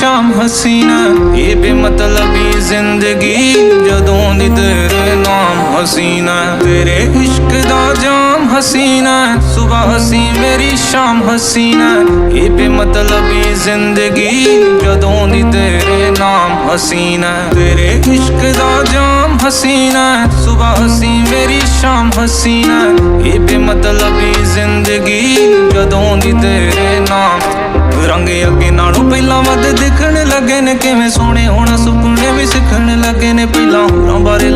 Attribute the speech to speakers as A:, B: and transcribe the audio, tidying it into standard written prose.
A: शाम हसीना। ये बेमतलबी जिंदगी जदों दी तेरे नाम हसीना। तेरे इश्क दा जाम हसीना, सुबह हसी मेरी शाम हसीना। ये बेमतलबी जिंदगी जदों दी तेरे नाम हसीना। तेरे इश्क दा जाम हसीना, सुबह हसी मेरी शाम हसीना। ये बेमतलबी जिंदगी जदों दी तेरे नाम। रंग अगे नालों पहला वध दिखण लगे ने, किवें सोहणे होना सुपने भी सिखण लगे ने। पहला होरां बारे